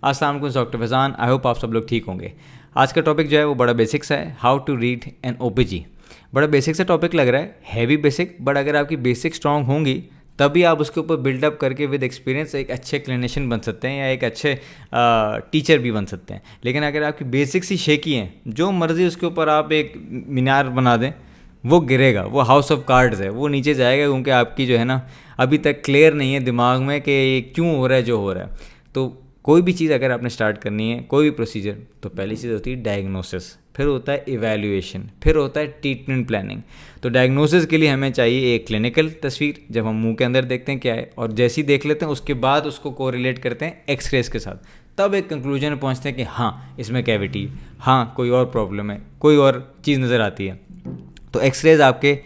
अस्सलाम वालेकुम, doctor Faizan. I hope आप सब लोग ठीक होंगे। आज का टॉपिक जो है वो बड़ा बेसिक सा है, how to read an OPG. बड़ा बेसिक सा टॉपिक लग रहा है, हैवी बेसिक, बट अगर आपकी बेसिक स्ट्रॉन्ग होंगी तभी आप उसके ऊपर बिल्डअप करके विद एक्सपीरियंस एक अच्छे क्लिनिशियन बन सकते हैं या एक अच्छे टीचर भी बन सकते हैं। लेकिन अगर आपकी बेसिक्स ही शेकी हैं, जो मर्ज़ी उसके ऊपर आप एक मीनार बना दें, वो गिरेगा, वो हाउस ऑफ कार्ड्स है, वो नीचे जाएगा, क्योंकि आपकी जो है ना अभी तक क्लियर नहीं है दिमाग में कि ये क्यों हो रहा है जो हो रहा है। तो कोई भी चीज़ अगर आपने स्टार्ट करनी है, कोई भी प्रोसीजर, तो पहली चीज़ होती है डायग्नोसिस, फिर होता है इवैल्यूएशन, फिर होता है ट्रीटमेंट प्लानिंग। तो डायग्नोसिस के लिए हमें चाहिए एक क्लिनिकल तस्वीर, जब हम मुंह के अंदर देखते हैं क्या है, और जैसी देख लेते हैं उसके बाद उसको कोरिलेट करते हैं एक्सरेज के साथ, तब एक कंक्लूजन में पहुंचते हैं कि हाँ इसमें कैविटी, हाँ कोई और प्रॉब्लम है, कोई और चीज़ नज़र आती है। तो एक्सरेज आपके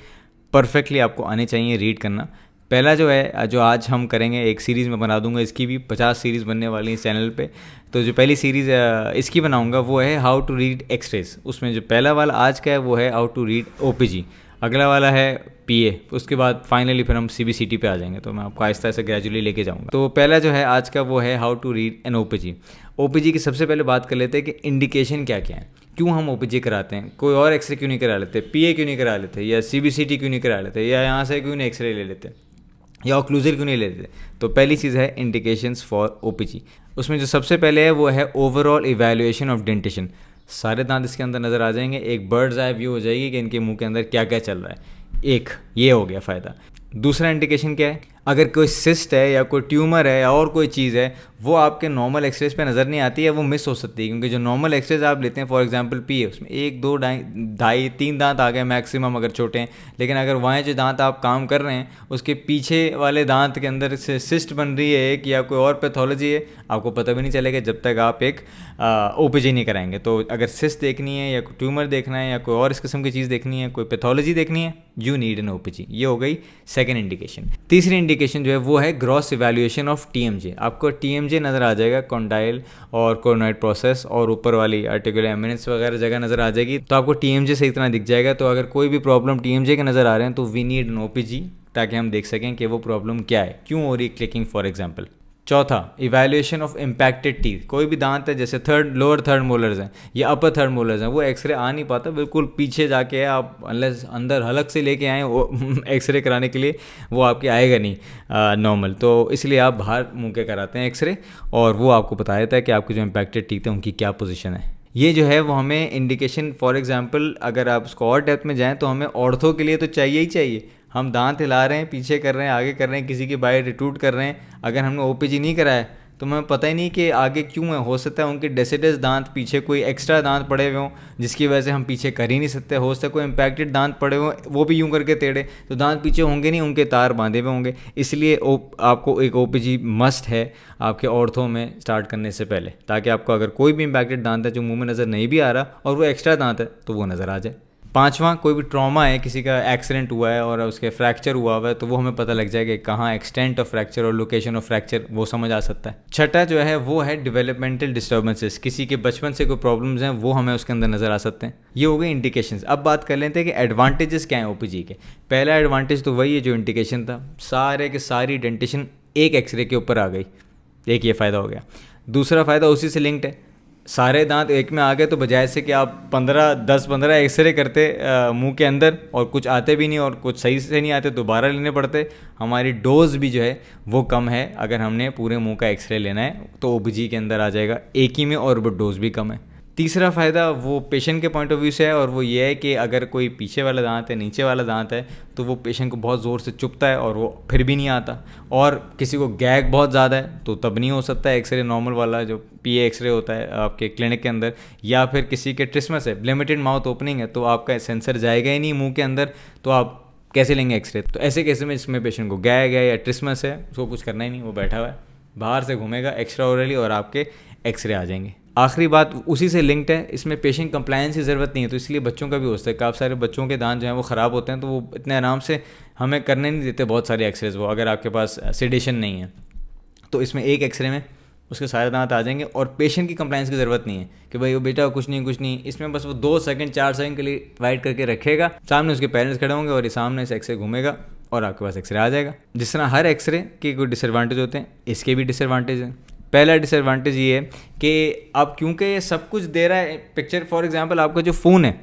परफेक्टली आपको आने चाहिए रीड करना। पहला जो है, जो आज हम करेंगे, एक सीरीज़ में बना दूंगा, इसकी भी 50 सीरीज़ बनने वाली है इस चैनल पे। तो जो पहली सीरीज़ इसकी बनाऊंगा वो है हाउ टू रीड एक्सरेज। उसमें जो पहला वाला आज का है वो है हाउ टू रीड ओपीजी, अगला वाला है पीए, उसके बाद फाइनली फिर हम सीबीसीटी पे आ जाएंगे। तो मैं आपको आहिस्ता आहिस्ता ग्रेजुअली लेके जाऊंगा। तो पहला जो है आज का वो है how to read an OPG. OPG की सबसे पहले बात कर लेते हैं कि इंडिकेशन क्या क्या है, क्यों हम ओपीजी कराते हैं, कोई और एक्सरे क्यों नहीं करा लेते, पीए क्यों नहीं करा लेते, या सीबीसीटी क्यों नहीं करा लेते, या यहाँ से क्यों नहीं एक्सरे ले लेते, या ऑक्लूजल क्यों नहीं लेते। तो पहली चीज़ है इंडिकेशंस फॉर ओपीजी। उसमें जो सबसे पहले है वो है ओवरऑल इवैल्यूएशन ऑफ डेंटिशन। सारे दांत इसके अंदर नज़र आ जाएंगे, एक बर्ड्स आई व्यू हो जाएगी कि इनके मुंह के अंदर क्या क्या चल रहा है। एक ये हो गया फ़ायदा। दूसरा इंडिकेशन क्या है, अगर कोई सिस्ट है या कोई ट्यूमर है या और कोई चीज़ है, वो आपके नॉर्मल एक्सरेज पे नज़र नहीं आती है, वो मिस हो सकती है। क्योंकि जो नॉर्मल एक्सरेज आप लेते हैं, फॉर एग्जांपल पी है, उसमें 1 2 ढाई 3 दांत आ गए मैक्सिमम अगर छोटे हैं। लेकिन अगर वहाँ जो दांत आप काम कर रहे हैं उसके पीछे वाले दांत के अंदर से सिस्ट बन रही है एक, या कोई और पैथोलॉजी है, आपको पता भी नहीं चलेगा जब तक आप एक ओपीजी नहीं कराएंगे। तो अगर सिस्ट देखनी है या कोई ट्यूमर देखना है या कोई और इस किस्म की चीज़ देखनी है, कोई पैथोलॉजी देखनी है, यू नीड एन ओपीजी। ये हो गई सेकेंड इंडिकेशन। तीसरी इंडिकेशन जो है वो है ग्रॉस इवैल्यूएशन ऑफ टीएमजे। आपको टीएमजे नज़र आ जाएगा, कॉन्डाइल और कोरोनॉइड प्रोसेस, और ऊपर वाली आर्टिकुलर एमिनेंस वगैरह जगह नज़र आ जाएगी। तो आपको टीएमजे सही तरह दिख जाएगा। तो अगर कोई भी प्रॉब्लम टीएमजे के नज़र आ रहे हैं तो वी नीड एन ओपीजी, ताकि हम देख सकें कि वो प्रॉब्लम क्या है, क्यों हो रही है क्लिकिंग फॉर एग्जाम्पल। चौथा, इवैल्यूएशन ऑफ इम्पैक्टेड टीथ। कोई भी दांत है, जैसे लोअर थर्ड मोलर्स हैं या अपर थर्ड मोलर्स हैं, वो एक्सरे आ नहीं पाता, बिल्कुल पीछे जाके आप अनलेस अंदर हलक से लेके आएँ वो एक्सरे कराने के लिए, वो आपके आएगा नहीं नॉर्मल। तो इसलिए आप बाहर मुंह के कराते हैं एक्सरे, और वो आपको बता देता है कि आपके जो इम्पैक्टेड टीथ है उनकी क्या पोजीशन है। ये जो है वो हमें इंडिकेशन, फॉर एग्जांपल अगर आप उसको और डेप्थ में जाएं तो हमें ऑर्थो के लिए तो चाहिए ही चाहिए। हम दांत हिला रहे हैं, पीछे कर रहे हैं, आगे कर रहे हैं, किसी की बाइट रिटूट कर रहे हैं, अगर हमने ओपीजी नहीं कराया तो हमें पता ही नहीं कि आगे क्यों है। हो सकता है उनके डेसिडस दांत पीछे कोई एक्स्ट्रा दांत पड़े हुए हों जिसकी वजह से हम पीछे कर ही नहीं सकते। हो सकता है कोई इम्पैक्टेड दांत पड़े हुए, वो भी यूं करके टेढ़े, तो दांत पीछे होंगे नहीं, उनके तार बांधे हुए होंगे। इसलिए आपको एक ओपीजी मस्ट है आपके ऑर्थो में स्टार्ट करने से पहले, ताकि आपको अगर कोई भी इम्पैक्टेड दांत है जो मुँह में नज़र नहीं भी आ रहा और वो एक्स्ट्रा दांत है तो वो नज़र आ जाए। पांचवा, कोई भी ट्रॉमा है, किसी का एक्सीडेंट हुआ है और उसके फ्रैक्चर हुआ है, तो वो हमें पता लग जाएगा कहाँ एक्सटेंट ऑफ फ्रैक्चर और लोकेशन ऑफ फ्रैक्चर, वो समझ आ सकता है। छठा जो है वो है डेवलपमेंटल डिस्टर्बेंसेस। किसी के बचपन से कोई प्रॉब्लम्स हैं वो हमें उसके अंदर नज़र आ सकते हैं। ये हो गए इंडिकेशंस। अब बात कर लेते हैं कि एडवांटेजेस क्या हैं ओपीजी के। पहला एडवांटेज तो वही है जो इंडिकेशन था, सारे के सारी डेंटिशन एक एक्सरे के ऊपर आ गई, एक ये फ़ायदा हो गया। दूसरा फ़ायदा उसी से लिंक्ड है, सारे दांत एक में आ गए, तो बजाय से कि आप 10-15 एक्सरे करते मुंह के अंदर और कुछ आते भी नहीं और कुछ सही से नहीं आते, दोबारा लेने पड़ते, हमारी डोज भी जो है वो कम है। अगर हमने पूरे मुंह का एक्सरे लेना है तो ओपीजी के अंदर आ जाएगा एक ही में, और वो डोज भी कम है। तीसरा फ़ायदा वो पेशेंट के पॉइंट ऑफ व्यू से है, और वो ये है कि अगर कोई पीछे वाला दांत है, नीचे वाला दांत है, तो वो पेशेंट को बहुत ज़ोर से चुभता है और वो फिर भी नहीं आता। और किसी को गैग बहुत ज़्यादा है तो तब नहीं हो सकता एक्सरे नॉर्मल वाला जो पीए एक्सरे होता है आपके क्लिनिक के अंदर, या फिर किसी के ट्रिस्मस है, लिमिटेड माउथ ओपनिंग है, तो आपका सेंसर जाएगा ही नहीं मुँह के अंदर, तो आप कैसे लेंगे एक्सरे। तो ऐसे केस में जिसमें पेशेंट को गैग है या ट्रिस्मस है, उसको कुछ करना ही नहीं, वो बैठा हुआ है, बाहर से घूमेगा एक्स्ट्रा ओरली और आपके एक्सरे आ जाएंगे। आखिरी बात उसी से लिंक्ड है, इसमें पेशेंट कंप्लायंस की ज़रूरत नहीं है, तो इसलिए बच्चों का भी हो सकता है। काफ़ी सारे बच्चों के दांत जो हैं वो ख़राब होते हैं, तो वो इतने आराम से हमें करने नहीं देते बहुत सारे एक्सरेज, वो अगर आपके पास सेडेशन नहीं है। तो इसमें एक एक्सरे में उसके सारे दांत आ जाएंगे और पेशेंट की कंप्लायंस की ज़रूरत नहीं है कि भाई वो बेटा कुछ नहीं। इसमें बस वो 2 सेकंड 4 सेकंड के लिए वाइट करके रखेगा, सामने उसके पेरेंट्स खड़े होंगे और ये सामने से एक्सरे घूमेगा और आपके पास एक्सरे आ जाएगा। जिस तरह हर एक्सरे के कोई डिसएडवांटेज होते हैं, इसके भी डिसएडवांटेज हैं। पहला डिसएडवांटेज ये है कि अब क्योंकि ये सब कुछ दे रहा है पिक्चर, फॉर एग्जांपल आपका जो फ़ोन है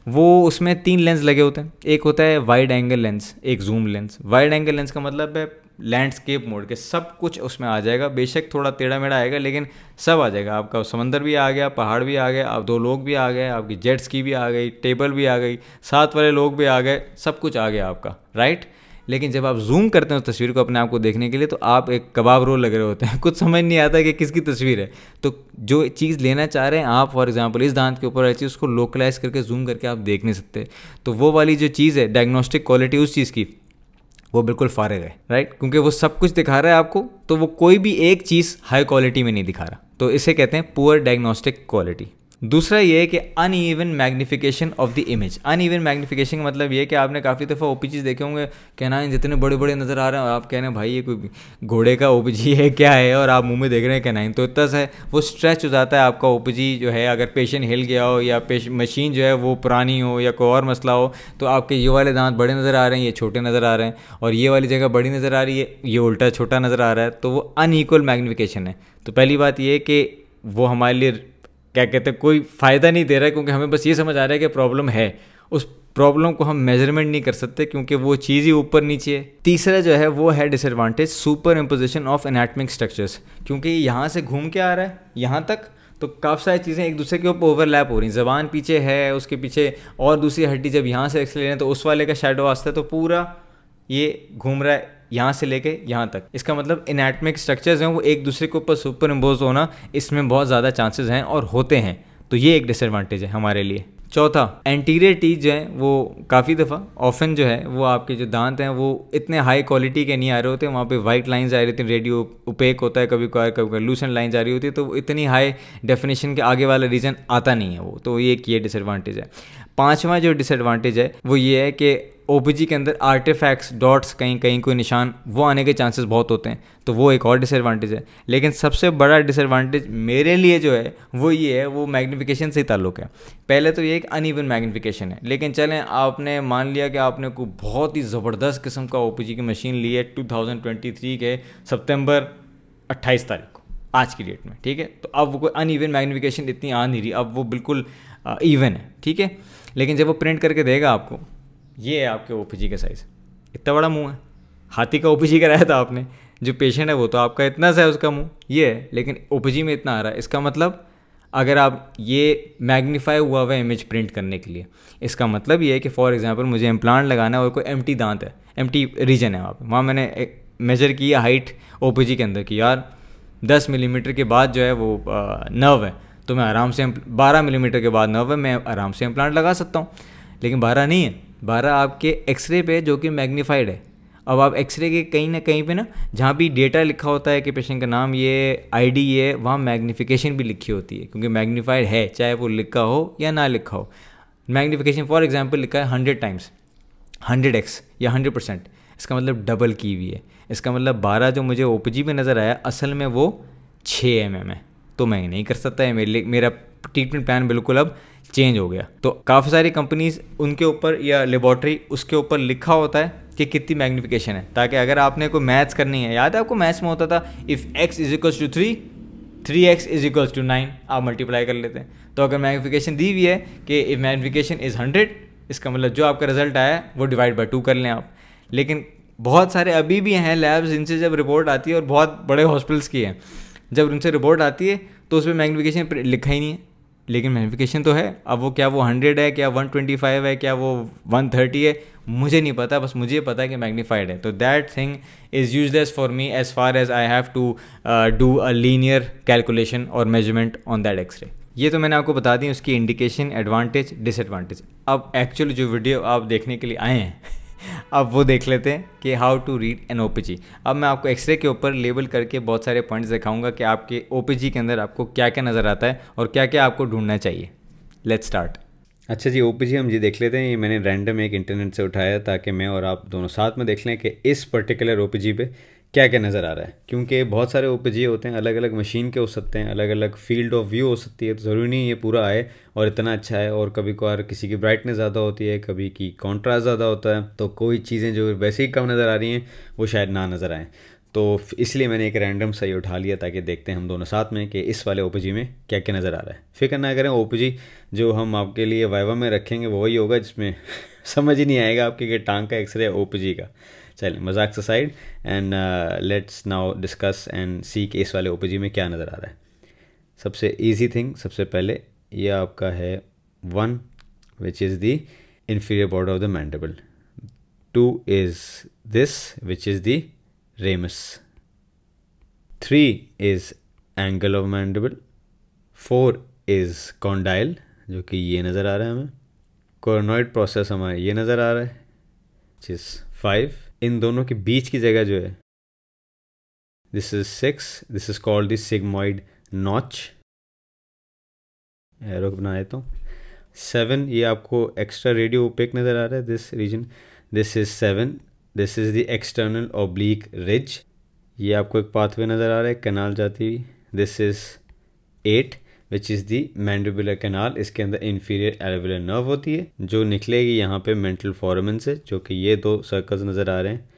वो उसमें 3 लेंस लगे होते हैं। एक होता है वाइड एंगल लेंस, एक zoom lens. Wide angle lens का मतलब है लैंडस्केप मोड के सब कुछ उसमें आ जाएगा, बेशक थोड़ा टेढ़ा मेढ़ा आएगा लेकिन सब आ जाएगा। आपका समंदर भी आ गया, पहाड़ भी आ गया, आप 2 लोग भी आ गए, आपकी जेट स्की भी आ गई, टेबल भी आ गई, साथ वाले लोग भी आ गए, सब कुछ आ गया आपका, राइट। लेकिन जब आप जूम करते हैं उस तस्वीर को अपने आप को देखने के लिए तो आप एक कबाब रोल लग रहे होते हैं, कुछ समझ नहीं आता कि किसकी तस्वीर है। तो जो चीज़ लेना चाह रहे हैं आप, फॉर एग्जांपल इस दांत के ऊपर वाली चीज़, उसको लोकलाइज करके जूम करके आप देख नहीं सकते। तो वो वाली जो चीज़ है डायग्नोस्टिक क्वालिटी उस चीज़ की, वो बिल्कुल फारिग है, राइट, क्योंकि वो सब कुछ दिखा रहा है आपको, तो वो कोई भी एक चीज़ हाई क्वालिटी में नहीं दिखा रहा। तो इसे कहते हैं पुअर डायग्नोस्टिक क्वालिटी। दूसरा ये है कि uneven magnification of the image. Uneven magnification का मतलब ये है कि आपने काफ़ी दफ़ा ओपीजीज देखे होंगे, कैनाइन जितने बड़े बड़े नज़र आ रहे हैं और आप कह रहे हैं भाई ये कोई घोड़े का ओपीजी है क्या है, और आप मुंह में देख रहे हैं कैनाइन, तो इतना सा है वो स्ट्रेच हो जाता है आपका ओपीजी जो है। अगर पेशेंट हिल गया हो या मशीन जो है वो पुरानी हो या कोई और मसला हो, तो आपके ये वाले दांत बड़े नज़र आ रहे हैं, ये छोटे नज़र आ रहे हैं, और ये वाली जगह बड़ी नज़र आ रही है, ये उल्टा छोटा नज़र आ रहा है, तो वो अनइक्वल मैग्निफिकेशन है। तो पहली बात ये है कि वो हमारे लिए क्या कहते हैं कोई फ़ायदा नहीं दे रहा है, क्योंकि हमें बस ये समझ आ रहा है कि प्रॉब्लम है, उस प्रॉब्लम को हम मेजरमेंट नहीं कर सकते क्योंकि वो चीज़ ही ऊपर नीचे है। तीसरा जो है वो है disadvantage super imposition of anatomic structures, क्योंकि यहाँ से घूम के आ रहा है यहाँ तक, तो काफ़ी सारी चीज़ें एक दूसरे के ऊपर ओवरलैप हो रही हैं। ज़बान पीछे है, उसके पीछे और दूसरी हड्डी जब यहाँ से एक्स ले रहे हैं तो उस वाले का शेडो आता है, तो पूरा ये घूम रहा है यहाँ से लेके यहाँ तक। इसका मतलब एनाटमिक स्ट्रक्चर्स हैं वो एक दूसरे के ऊपर सुपर इम्पोज होना, इसमें बहुत ज़्यादा चांसेस हैं और होते हैं, तो ये एक डिसएडवांटेज है हमारे लिए। चौथा, एंटीरियर टीथ जो है वो काफ़ी दफ़ा ऑफन जो है वो आपके जो दांत हैं वो इतने हाई क्वालिटी के नहीं आ रहे होते, वहाँ पे वाइट लाइंस आ रही होती हैं, रेडियो उपेक होता है कभी कभी लूसेंट लाइंस आ रही होती है, तो इतनी हाई डेफिनेशन के आगे वाला रीजन आता नहीं है वो, तो ये एक ये डिसएडवांटेज है। पाँचवा जो डिसएडवांटेज है वो ये है कि ओपीजी के अंदर आर्टिफैक्ट्स, डॉट्स, कहीं कहीं कोई निशान वो आने के चांसेस बहुत होते हैं, तो वो एक और डिसएडवांटेज है। लेकिन सबसे बड़ा डिसएडवांटेज मेरे लिए जो है वो ये है, वो मैग्नीफिकेशन से ही ताल्लुक़ है। पहले तो ये एक अनइवन मैग्नीफिकेशन है, लेकिन चलें आपने मान लिया कि आपने को बहुत ही ज़बरदस्त किस्म का ओपीजी की मशीन ली है 2023 के सितंबर 28 तारीख को, आज की डेट में, ठीक है, तो अब वो कोई अनइवन मैग्नीफिकेशन इतनी आ नहीं रही, अब वो बिल्कुल इवन है, ठीक है। लेकिन जब वो प्रिंट करके देगा आपको, ये है आपके ओपीजी का साइज़, इतना बड़ा मुंह है, हाथी का ओपीजी कराया था आपने, जो पेशेंट है वो तो आपका इतना सा है उसका मुंह, ये है, लेकिन ओपीजी में इतना आ रहा है। इसका मतलब अगर आप ये मैग्नीफाई हुआ हुआ इमेज प्रिंट करने के लिए, इसका मतलब ये है कि फॉर एग्जांपल मुझे इम्प्लांट लगाना है और कोई एम्प्टी दांत है, एम्प्टी रीजन है वहाँ मैंने मेजर की हाइट ओपीजी के अंदर की, यार 10 मिलीमीटर के बाद जो है वो नर्व है, तो मैं आराम से 12 मिलीमीटर के बाद नर्व है, मैं आराम से इम्प्लांट लगा सकता हूँ। लेकिन 12 नहीं है, 12 आपके एक्सरे पे जो कि मैग्नीफाइड है। अब आप एक्सरे के कहीं ना कहीं पे ना जहाँ भी डेटा लिखा होता है कि पेशेंट का नाम ये, आईडी ये, वहाँ मैग्नीफिकेशन भी लिखी होती है, क्योंकि मैग्नीफाइड है, चाहे वो लिखा हो या ना लिखा हो। मैग्नीफिकेशन फॉर एग्जांपल लिखा है 100 टाइम्स, 100x या 100%, इसका मतलब डबल की हुई है। इसका मतलब 12 जो मुझे ओपीजी में नज़र आया असल में वो 6 mm है, तो मैं नहीं कर सकता है, मेरा ट्रीटमेंट प्लान बिल्कुल अब चेंज हो गया। तो काफ़ी सारी कंपनीज उनके ऊपर या लेबॉर्ट्री उसके ऊपर लिखा होता है कि कितनी मैग्नीफिकेशन है, ताकि अगर आपने कोई मैथ्स करनी है, याद है आपको मैथ्स में होता था इफ़ x = 3, 3x = 9, आप मल्टीप्लाई कर लेते हैं। तो अगर मैग्नीफिकेशन दी हुई है कि इफ़ मैग्नीफिकेशन इज़ 100, इसका मतलब जो आपका रिजल्ट आया वो डिवाइड बाय 2 कर लें आप। लेकिन बहुत सारे अभी भी हैं लैब्स जिनसे जब रिपोर्ट आती है, और बहुत बड़े हॉस्पिटल्स की हैं, जब उनसे रिपोर्ट आती है तो उसमें मैग्नीफिकेशन लिखा ही नहीं है, लेकिन मैग्नीफिकेशन तो है। अब वो क्या वो 100 है, क्या 125 है, क्या वो 130 है, मुझे नहीं पता, बस मुझे पता है कि मैग्नीफाइड है। तो that thing is useless for me as far as I have to do a linear calculation और मेजरमेंट ऑन दैट एक्सरे। ये तो मैंने आपको बता दी उसकी इंडिकेशन, एडवांटेज, डिसएडवांटेज। अब एक्चुअली जो वीडियो आप देखने के लिए आए हैं अब वो देख लेते हैं कि how to read an OPG. अब मैं आपको एक्सरे के ऊपर लेबल करके बहुत सारे पॉइंट्स दिखाऊंगा कि आपके ओपीजी के अंदर आपको क्या क्या नज़र आता है और क्या क्या आपको ढूंढना चाहिए। Let's start. अच्छा जी, ओपीजी हम जी देख लेते हैं। ये मैंने रैंडम एक इंटरनेट से उठाया ताकि मैं और आप दोनों साथ में देख लें कि इस पर्टिकुलर ओपीजी पे क्या क्या नज़र आ रहा है, क्योंकि बहुत सारे ओपीजी होते हैं, अलग अलग मशीन के हो सकते हैं, अलग अलग फील्ड ऑफ व्यू हो सकती है, तो ज़रूरी नहीं ये पूरा आए और इतना अच्छा है। और कभी कभार किसी की ब्राइटनेस ज़्यादा होती है, कभी की कॉन्ट्रास्ट ज़्यादा होता है, तो कोई चीज़ें जो वैसे ही कम नज़र आ रही हैं वो शायद ना नज़र आएँ। तो इसलिए मैंने एक रैंडम सही उठा लिया ताकि देखते हैं हम दोनों साथ में कि इस वाले ओपीजी में क्या क्या नज़र आ रहा है। फिक्र ना करें, ओपीजी जो हम आपके लिए वाइवा में रखेंगे वो वही होगा जिसमें समझ ही नहीं आएगा आपके कि टांग का एक्सरे ओपीजी का। चलिए मजाक से side, and let's now discuss and see कि इस वाले ओपीजी में क्या नज़र आ रहा है। सबसे ईजी थिंग, सबसे पहले ये आपका है 1 विच is the inferior border of the mandible, 2 is this which is the ramus, 3 is angle of mandible, 4 is condyle जो कि ये नज़र आ रहा है हमें, coronoid process हमारा ये नज़र आ रहा है which is 5, इन दोनों के बीच की जगह जो है this is 6, this is called the sigmoid notch, arrow बना देता हूँ। 7 ये आपको एक्स्ट्रा रेडियो ओपेक नज़र आ रहा है, this region, this is 7, this is the external oblique ridge, ये आपको एक पाथवे नज़र आ रहा है कैनाल जाती हुई, this is 8 which is the mandibular canal, इसके अंदर इंफीरियर एल्वियोलर नर्व होती है जो निकलेगी यहाँ पे मेंटल फोरामेन से, जो कि ये 2 सर्कल्स नज़र आ रहे हैं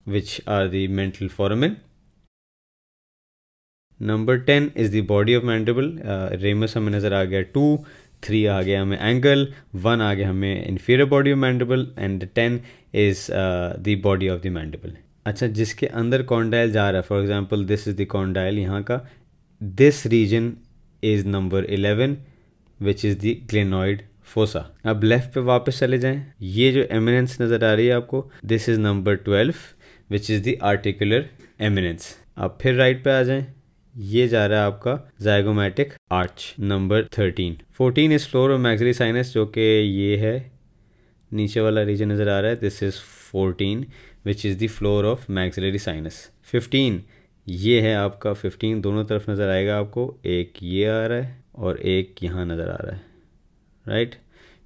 which are the mental foramen. Number 10 is the body of mandible, ramus हमें नज़र आ गया 2, 3 आ गया हमें एंगल, 1 आ गया हमें inferior body of mandible, and 10 is the body of the mandible. अच्छा, जिसके अंदर कॉन्डाइल जा रहा है, for example this is the condyle यहाँ का, this region is number 11 which is the glenoid fossa. अब लेफ़्ट पे वापस चले जाएं, ये जो एमिनेंस नज़र आ रही है आपको, this is number 12 which is the articular eminence. अब फिर राइट पे आ जाएं, ये जा रहा है आपका zygomatic arch number 13। 14 is floor of maxillary sinus जो कि ये है नीचे वाला रीजन नज़र आ रहा है, this is 14 which is the floor of maxillary sinus. 15 ये है आपका 15, दोनों तरफ नज़र आएगा आपको, एक ये आ रहा है और एक यहाँ नज़र आ रहा है, राइट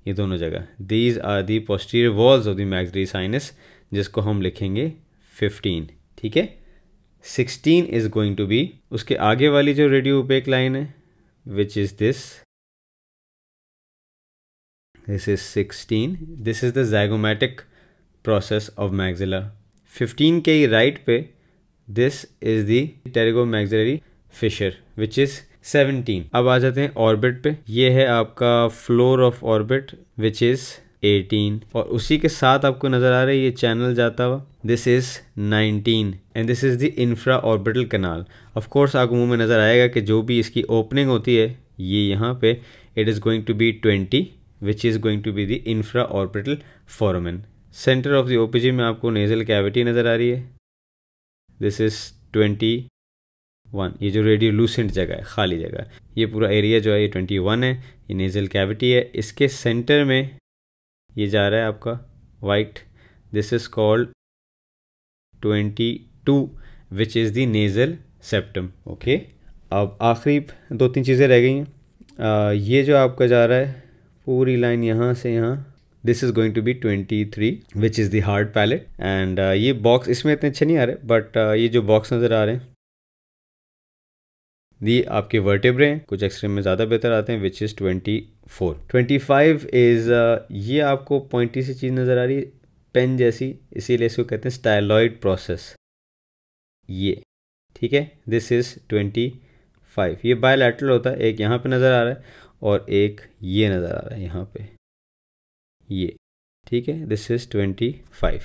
ये दोनों जगह। These are the posterior walls of the maxillary sinus जिसको हम लिखेंगे 15, ठीक है। 16 इज गोइंग टू बी, उसके आगे वाली जो रेडियो ओपेक लाइन है which is this is 16, this is the zygomatic process of maxilla. 15 के ही राइट पे this is the pterygomaxillary fissure which is 17। अब आ जाते हैं ऑर्बिट पे, ये है आपका floor of orbit which is 18, और उसी के साथ आपको नज़र आ रहा है ये चैनल जाता हुआ, this is 19, and this is the infra orbital canal. Of course आपको मुंह में नज़र आएगा कि जो भी इसकी ओपनिंग होती है ये यहाँ पे, it is going to be 20 which is going to be the infra orbital foramen. Center of the OPG में आपको नेजल कैविटी नज़र आ रही है, दिस इज़ 21, ये जो रेडियोलूसेंट जगह है, खाली जगह, ये पूरा एरिया जो है ये 21 है, ये नेजल कैविटी है। इसके सेंटर में ये जा रहा है आपका white, this is called 22 which is the nasal septum, okay. अब आखिरी 2-3 चीज़ें रह गई हैं। ये जो आपका जा रहा है पूरी लाइन यहाँ से यहाँ, this is going to be 23 which is the hard palate, and ये बॉक्स इसमें इतने अच्छे नहीं आ रहे, बट ये जो बॉक्स नज़र आ रहे हैं ये आपके वर्टेब्रे हैं, कुछ एक्सरे में ज़्यादा बेहतर आते हैं विच इज़ 24। 25 इज़ ये आपको पॉइंटी सी चीज़ नज़र आ रही है पेन जैसी, इसीलिए इसको कहते हैं स्टाइलॉइड प्रोसेस, ये ठीक है। दिस इज़ 25, ये बायलैटरल होता है, एक यहाँ पे नज़र आ रहा है और एक ये नज़र आ रहा है यहाँ पे, ये ठीक है। This is 25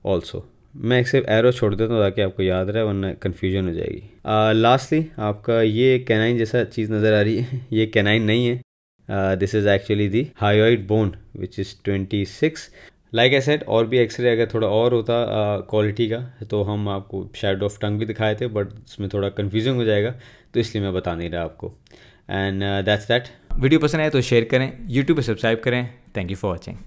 also. मैं एक सिर्फ एरो छोड़ देता हूँ ताकि आपको याद रहे, वरना कन्फ्यूजन हो जाएगी। लास्टली आपका ये कैनाइन जैसा चीज़ नज़र आ रही है, ये कैनाइन नहीं है, this is actually the hyoid bone which is 26। Like I said, और भी एक्सरे अगर थोड़ा और होता क्वालिटी का तो हम आपको शैडो ऑफ टंग भी दिखाए थे, बट उसमें थोड़ा कन्फ्यूजन हो जाएगा तो इसलिए मैं बता नहीं रहा आपको। And that's that. वीडियो पसंद आए तो शेयर करें, यूट्यूब पर सब्सक्राइब करें। Thank you for watching.